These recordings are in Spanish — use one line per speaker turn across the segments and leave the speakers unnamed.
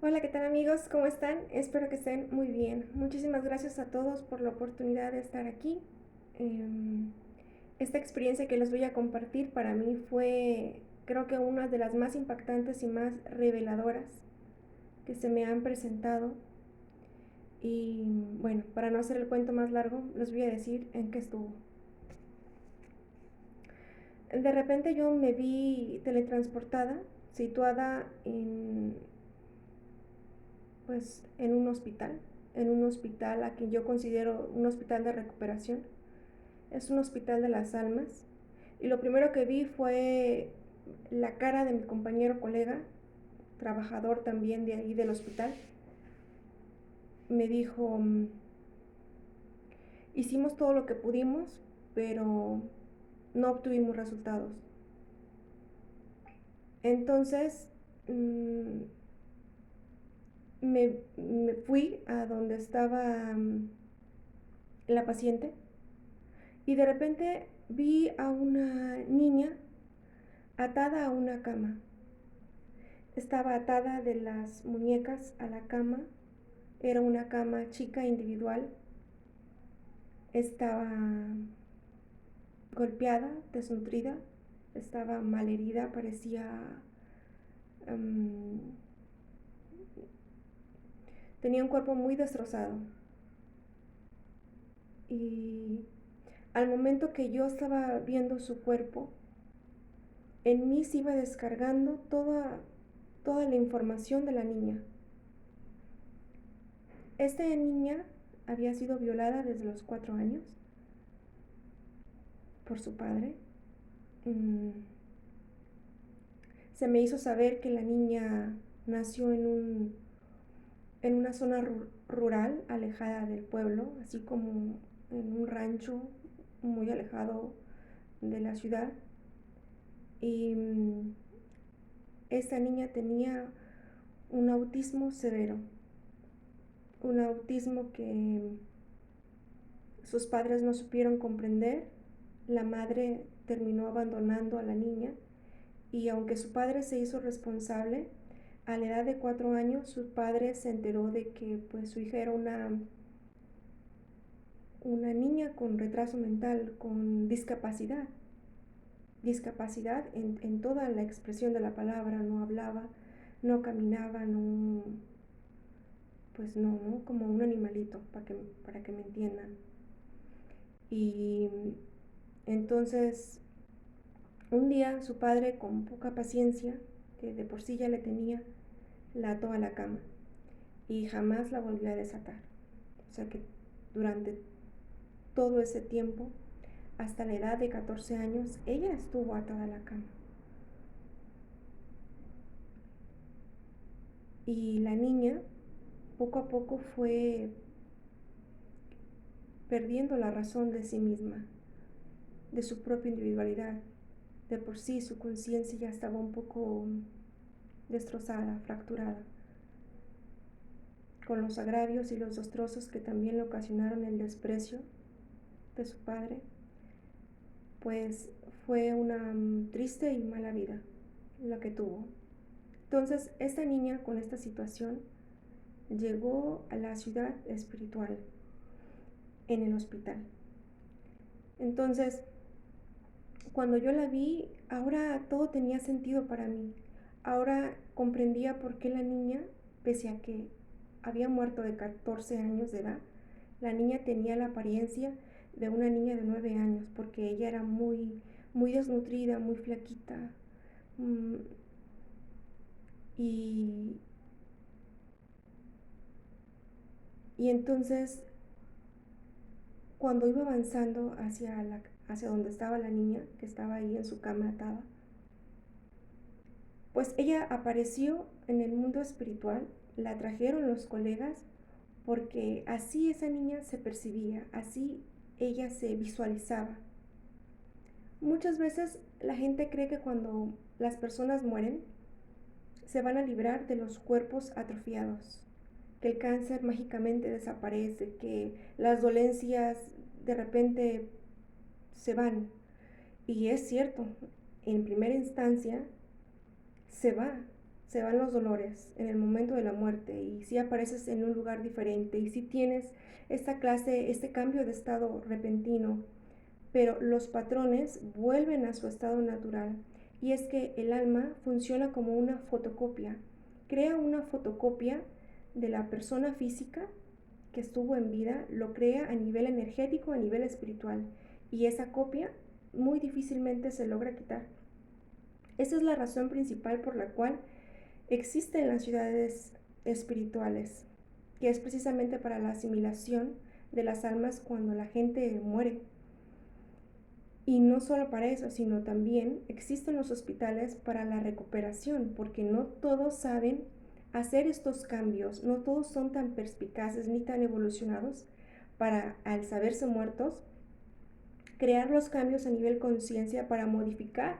Hola, ¿qué tal amigos? ¿Cómo están? Espero que estén muy bien. Muchísimas gracias a todos por la oportunidad de estar aquí. Em, esta experiencia que les voy a compartir para mí fue, creo que una de las más impactantes y más reveladoras que se me han presentado. Y bueno, para no hacer el cuento más largo, les voy a decir en qué estuvo. De repente yo me vi teletransportada, situada en un hospital a quien yo considero un hospital de recuperación. Es un hospital de las almas. Y lo primero que vi fue la cara de mi compañero colega, trabajador también de ahí del hospital. Me dijo, hicimos todo lo que pudimos, pero no obtuvimos resultados. Entonces, me fui a donde estaba la paciente y de repente vi a una niña atada a una cama. Estaba atada de las muñecas a la cama. Era una cama chica individual. Estaba golpeada, desnutrida, estaba malherida, parecía... um, tenía un cuerpo muy destrozado. Y al momento que yo estaba viendo su cuerpo, en mí se iba descargando toda la información de la niña. Esta niña había sido violada desde los 4 años por su padre. Se me hizo saber que la niña nació en una zona rural, alejada del pueblo, así como en un rancho muy alejado de la ciudad. Y esta niña tenía un autismo severo, un autismo que sus padres no supieron comprender. La madre terminó abandonando a la niña y aunque su padre se hizo responsable, a la edad de 4 años su padre se enteró de que pues su hija era una niña con retraso mental, con discapacidad en toda la expresión de la palabra. No hablaba, no caminaba, no, pues no, como un animalito, para que me entiendan. Y entonces un día su padre, con poca paciencia, que de por sí ya le tenía, la ató a la cama y jamás la volvió a desatar. O sea que durante todo ese tiempo, hasta la edad de 14 años, ella estuvo atada a la cama. Y la niña poco a poco fue perdiendo la razón de sí misma, de su propia individualidad. De por sí su conciencia ya estaba un poco destrozada, fracturada, con los agravios y los destrozos que también le ocasionaron el desprecio de su padre. Pues fue una triste y mala vida la que tuvo. Entonces, esta niña con esta situación llegó a la ciudad espiritual en el hospital. Entonces, cuando yo la vi, ahora todo tenía sentido para mí. Ahora comprendía por qué la niña, pese a que había muerto de 14 años de edad, la niña tenía la apariencia de una niña de 9 años, porque ella era muy desnutrida, muy flaquita. Y, y entonces, cuando iba avanzando hacia donde estaba la niña, que estaba ahí en su cama atada, pues ella apareció en el mundo espiritual, la trajeron los colegas, porque así esa niña se percibía, así ella se visualizaba. Muchas veces la gente cree que cuando las personas mueren, se van a librar de los cuerpos atrofiados, que el cáncer mágicamente desaparece, que las dolencias de repente se van. Y es cierto, en primera instancia se va, se van los dolores en el momento de la muerte y si apareces en un lugar diferente y si tienes este cambio de estado repentino, pero los patrones vuelven a su estado natural. Y es que el alma funciona como una fotocopia, crea una fotocopia de la persona física que estuvo en vida, lo crea a nivel energético, a nivel espiritual, y esa copia muy difícilmente se logra quitar. Esa es la razón principal por la cual existen las ciudades espirituales, que es precisamente para la asimilación de las almas cuando la gente muere. Y no solo para eso, sino también existen los hospitales para la recuperación, porque no todos saben hacer estos cambios, no todos son tan perspicaces ni tan evolucionados para, al saberse muertos, crear los cambios a nivel conciencia para modificar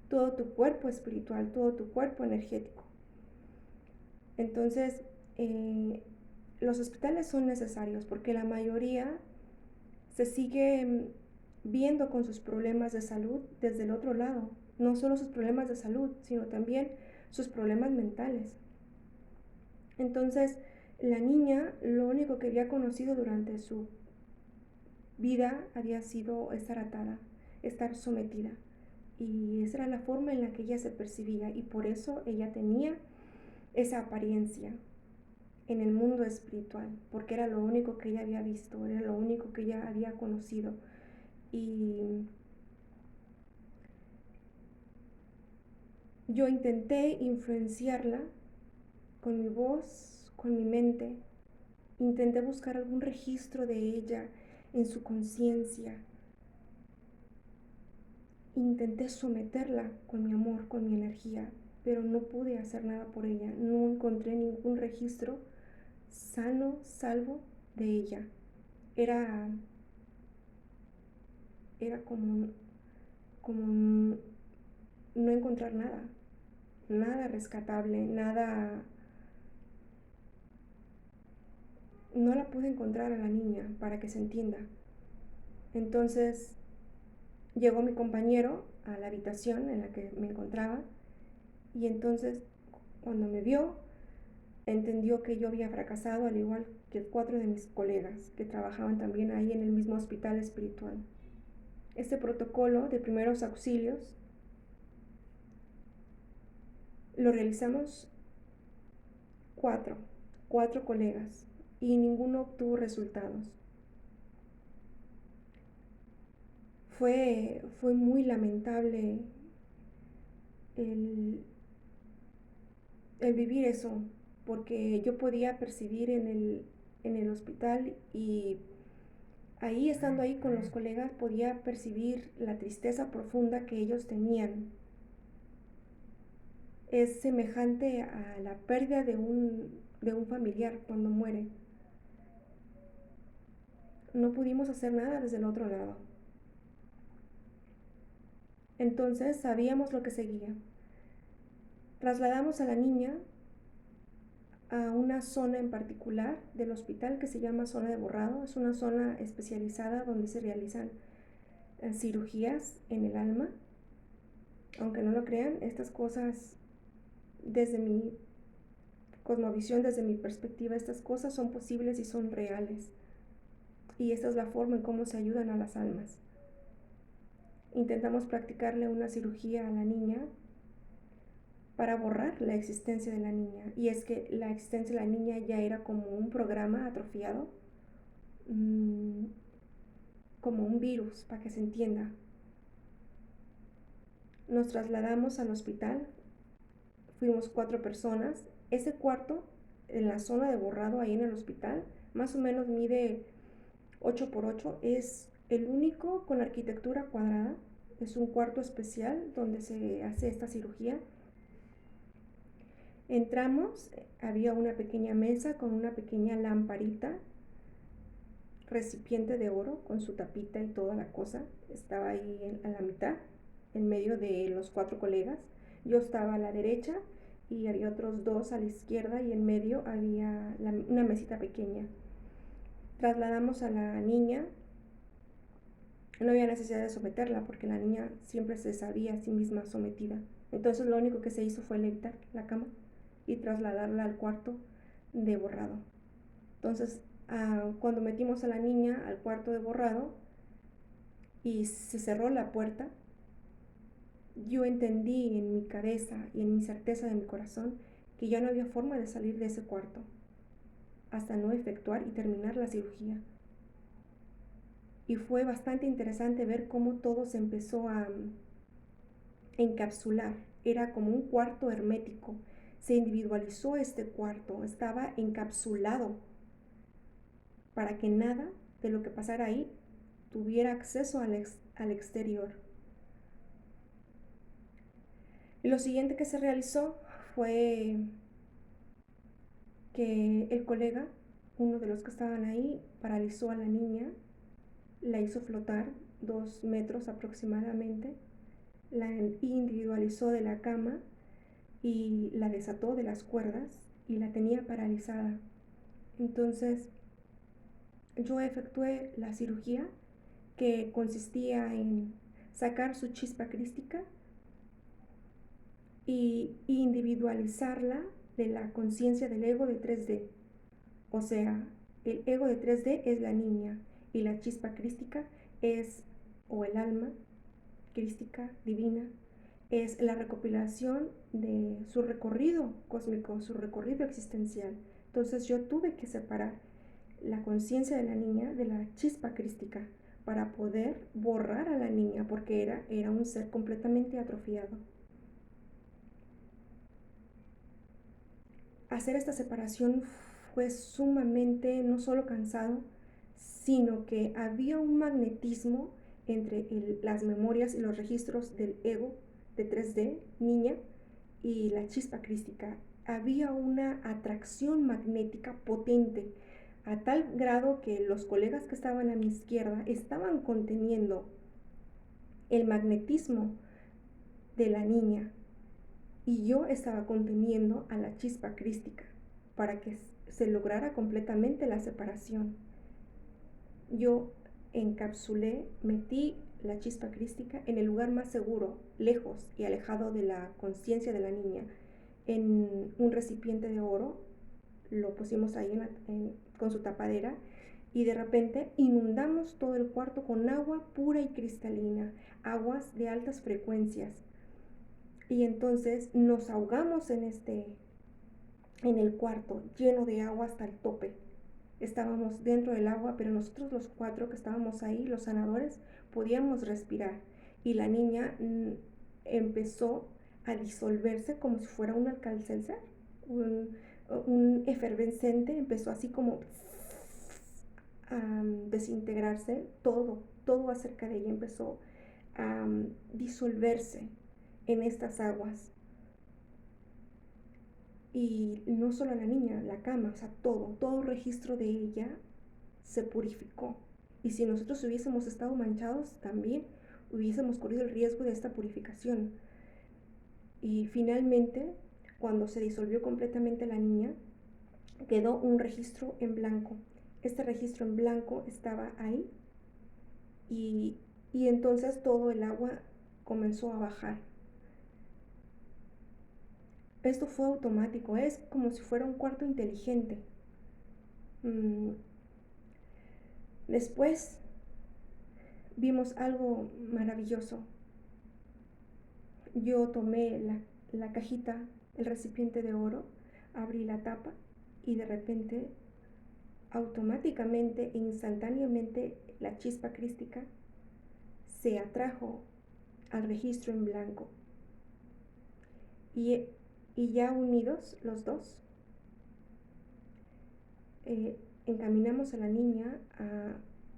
todo tu cuerpo espiritual, todo tu cuerpo energético. Entonces, los hospitales son necesarios porque la mayoría se sigue viendo con sus problemas de salud desde el otro lado. No solo sus problemas de salud, sino también sus problemas mentales. Entonces, la niña lo único que había conocido durante su vida había sido estar atada, estar sometida. Y esa era la forma en la que ella se percibía y por eso ella tenía esa apariencia en el mundo espiritual, porque era lo único que ella había visto, era lo único que ella había conocido. Y yo intenté influenciarla con mi voz, con mi mente. Intenté buscar algún registro de ella en su conciencia. Intenté someterla con mi amor, con mi energía, pero no pude hacer nada por ella. No encontré ningún registro sano, salvo de ella. Era como no encontrar nada, nada rescatable, nada. No la pude encontrar a la niña para que se entienda. Entonces llegó mi compañero a la habitación en la que me encontraba y entonces cuando me vio entendió que yo había fracasado al igual que 4 de mis colegas que trabajaban también ahí en el mismo hospital espiritual. Este protocolo de primeros auxilios lo realizamos cuatro colegas y ninguno obtuvo resultados. Fue muy lamentable el vivir eso, porque yo podía percibir en el hospital y ahí estando ahí con los colegas podía percibir la tristeza profunda que ellos tenían. Es semejante a la pérdida de un familiar cuando muere. No pudimos hacer nada desde el otro lado. Entonces sabíamos lo que seguía. Trasladamos a la niña a una zona en particular del hospital que se llama zona de borrado. Es una zona especializada donde se realizan cirugías en el alma. Aunque no lo crean, estas cosas, desde mi cosmovisión, desde mi perspectiva, estas cosas son posibles y son reales. Y esta es la forma en cómo se ayudan a las almas. Intentamos practicarle una cirugía a la niña para borrar la existencia de la niña. Y es que la existencia de la niña ya era como un programa atrofiado, como un virus, para que se entienda. Nos trasladamos al hospital, fuimos 4 personas. Ese cuarto, en la zona de borrado ahí en el hospital, más o menos mide 8 por 8, es el único con arquitectura cuadrada. Es un cuarto especial donde se hace esta cirugía. Entramos, había una pequeña mesa con una pequeña lamparita, recipiente de oro con su tapita y toda la cosa. Estaba ahí a la mitad, en medio de los 4 colegas. Yo estaba a la derecha y había otros 2 a la izquierda y en medio había una mesita pequeña. Trasladamos a la niña. No había necesidad de someterla porque la niña siempre se sabía a sí misma sometida. Entonces lo único que se hizo fue levitar la cama y trasladarla al cuarto de borrado. Entonces, cuando metimos a la niña al cuarto de borrado y se cerró la puerta, yo entendí en mi cabeza y en mi certeza de mi corazón que ya no había forma de salir de ese cuarto hasta no efectuar y terminar la cirugía. Y fue bastante interesante ver cómo todo se empezó a encapsular. Era como un cuarto hermético. Se individualizó este cuarto, estaba encapsulado para que nada de lo que pasara ahí tuviera acceso al exterior. Y lo siguiente que se realizó fue que el colega, uno de los que estaban ahí, paralizó a la niña, la hizo flotar 2 metros aproximadamente, la individualizó de la cama y la desató de las cuerdas y la tenía paralizada. Entonces yo efectué la cirugía, que consistía en sacar su chispa crística y individualizarla de la conciencia del ego de 3D. O sea, el ego de 3D es la niña y la chispa crística es, o el alma crística divina, es la recopilación de su recorrido cósmico, su recorrido existencial. Entonces yo tuve que separar la conciencia de la niña de la chispa crística para poder borrar a la niña, porque era un ser completamente atrofiado. Hacer esta separación fue sumamente no solo cansado, sino que había un magnetismo entre las memorias y los registros del ego de 3D, niña, y la chispa crística. Había una atracción magnética potente, a tal grado que los colegas que estaban a mi izquierda estaban conteniendo el magnetismo de la niña y yo estaba conteniendo a la chispa crística para que se lograra completamente la separación. Yo encapsulé, metí la chispa crística en el lugar más seguro, lejos y alejado de la conciencia de la niña, en un recipiente de oro. Lo pusimos ahí con su tapadera y de repente inundamos todo el cuarto con agua pura y cristalina, aguas de altas frecuencias. Y entonces nos ahogamos en el cuarto, lleno de agua hasta el tope. Estábamos dentro del agua, pero nosotros los 4 que estábamos ahí, los sanadores, podíamos respirar. Y la niña empezó a disolverse como si fuera un alcacelser, un efervescente, empezó así como a desintegrarse, todo acerca de ella empezó a disolverse en estas aguas. Y no solo la niña, la cama, o sea, todo registro de ella se purificó. Y si nosotros hubiésemos estado manchados, también hubiésemos corrido el riesgo de esta purificación. Y finalmente, cuando se disolvió completamente la niña, quedó un registro en blanco. Este registro en blanco estaba ahí y entonces todo el agua comenzó a bajar. Esto fue automático, es como si fuera un cuarto inteligente. Después vimos algo maravilloso. Yo tomé la cajita, el recipiente de oro, abrí la tapa y de repente, automáticamente e instantáneamente, la chispa crística se atrajo al registro en blanco. Y ya unidos los dos, encaminamos a la niña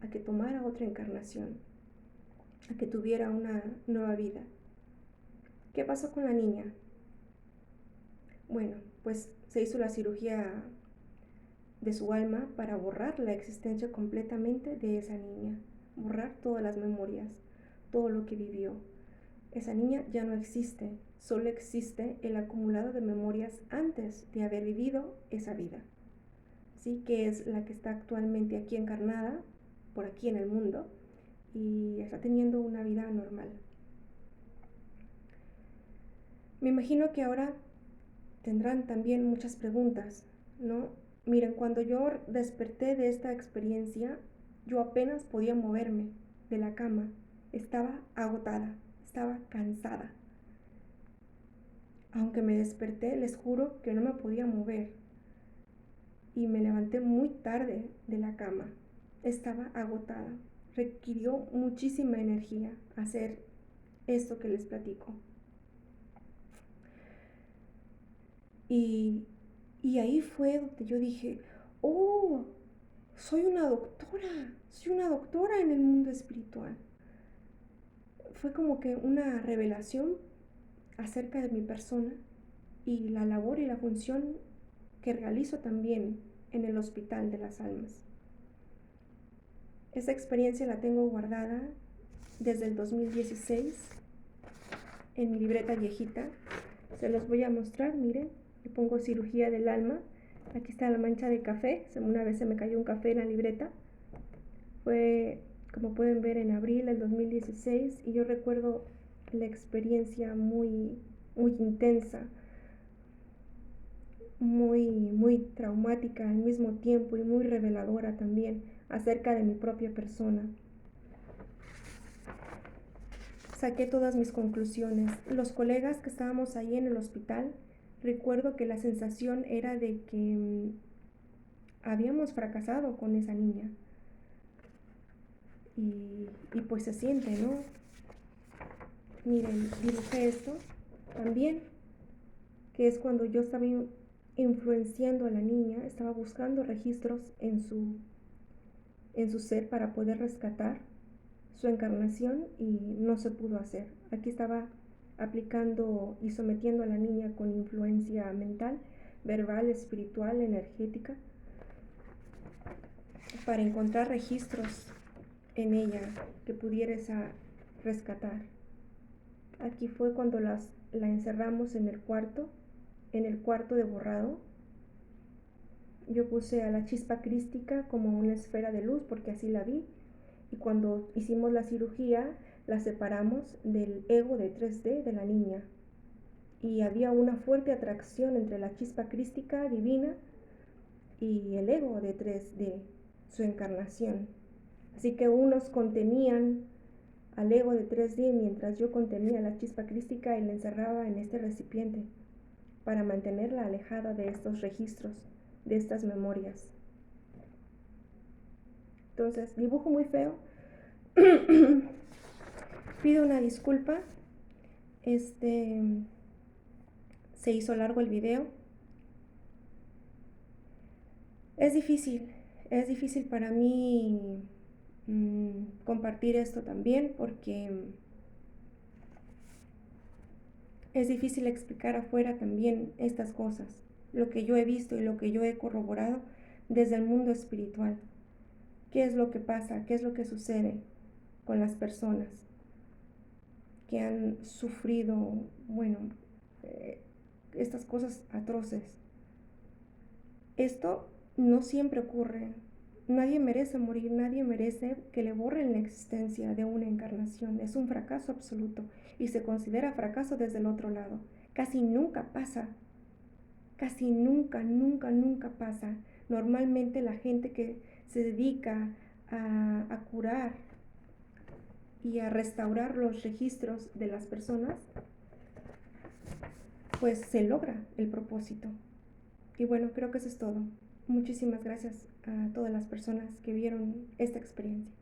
a que tomara otra encarnación, a que tuviera una nueva vida. ¿Qué pasó con la niña? Bueno, pues se hizo la cirugía de su alma para borrar la existencia completamente de esa niña, borrar todas las memorias, todo lo que vivió. Esa niña ya no existe, solo existe el acumulado de memorias antes de haber vivido esa vida. ¿Sí? Que es la que está actualmente aquí encarnada, por aquí en el mundo, y está teniendo una vida normal. Me imagino que ahora tendrán también muchas preguntas, ¿no? Miren, cuando yo desperté de esta experiencia, yo apenas podía moverme de la cama. Estaba agotada, estaba cansada. Aunque me desperté, les juro que no me podía mover. Y me levanté muy tarde de la cama. Estaba agotada. Requirió muchísima energía hacer esto que les platico. Y ahí fue donde yo dije, oh, soy una doctora en el mundo espiritual. Fue como que una revelación acerca de mi persona y la labor y la función que realizo también en el Hospital de las Almas. Esa experiencia la tengo guardada desde el 2016 en mi libreta viejita. Se los voy a mostrar, miren, le pongo cirugía del alma. Aquí está la mancha de café, una vez se me cayó un café en la libreta. Fue, como pueden ver, en abril del 2016 y yo recuerdo la experiencia muy intensa, muy traumática al mismo tiempo y muy reveladora también acerca de mi propia persona. Saqué todas mis conclusiones. Los colegas que estábamos ahí en el hospital, recuerdo que la sensación era de que habíamos fracasado con esa niña. Y pues se siente, ¿no? Miren, dibujé esto también, que es cuando yo estaba influenciando a la niña, estaba buscando registros en su ser para poder rescatar su encarnación y no se pudo hacer. Aquí estaba aplicando y sometiendo a la niña con influencia mental, verbal, espiritual, energética, para encontrar registros en ella que pudiera rescatar. Aquí fue cuando la encerramos en el cuarto de borrado. Yo puse a la chispa crística como una esfera de luz porque así la vi. Y cuando hicimos la cirugía, la separamos del ego de 3D de la niña. Y había una fuerte atracción entre la chispa crística divina y el ego de 3D, su encarnación. Así que unos contenían al ego de 3D mientras yo contenía la chispa crística y la encerraba en este recipiente para mantenerla alejada de estos registros, de estas memorias. Entonces, dibujo muy feo. Pido una disculpa. Se hizo largo el video. Es difícil para mí compartir esto también porque es difícil explicar afuera también estas cosas, lo que yo he visto y lo que yo he corroborado desde el mundo espiritual. ¿Qué es lo que pasa? ¿Qué es lo que sucede con las personas que han sufrido, estas cosas atroces? Esto no siempre ocurre. Nadie merece morir, nadie merece que le borren la existencia de una encarnación. Es un fracaso absoluto y se considera fracaso desde el otro lado. Casi nunca pasa. Casi nunca pasa. Normalmente la gente que se dedica a curar y a restaurar los registros de las personas, pues se logra el propósito. Y bueno, creo que eso es todo. Muchísimas gracias a todas las personas que vieron esta experiencia.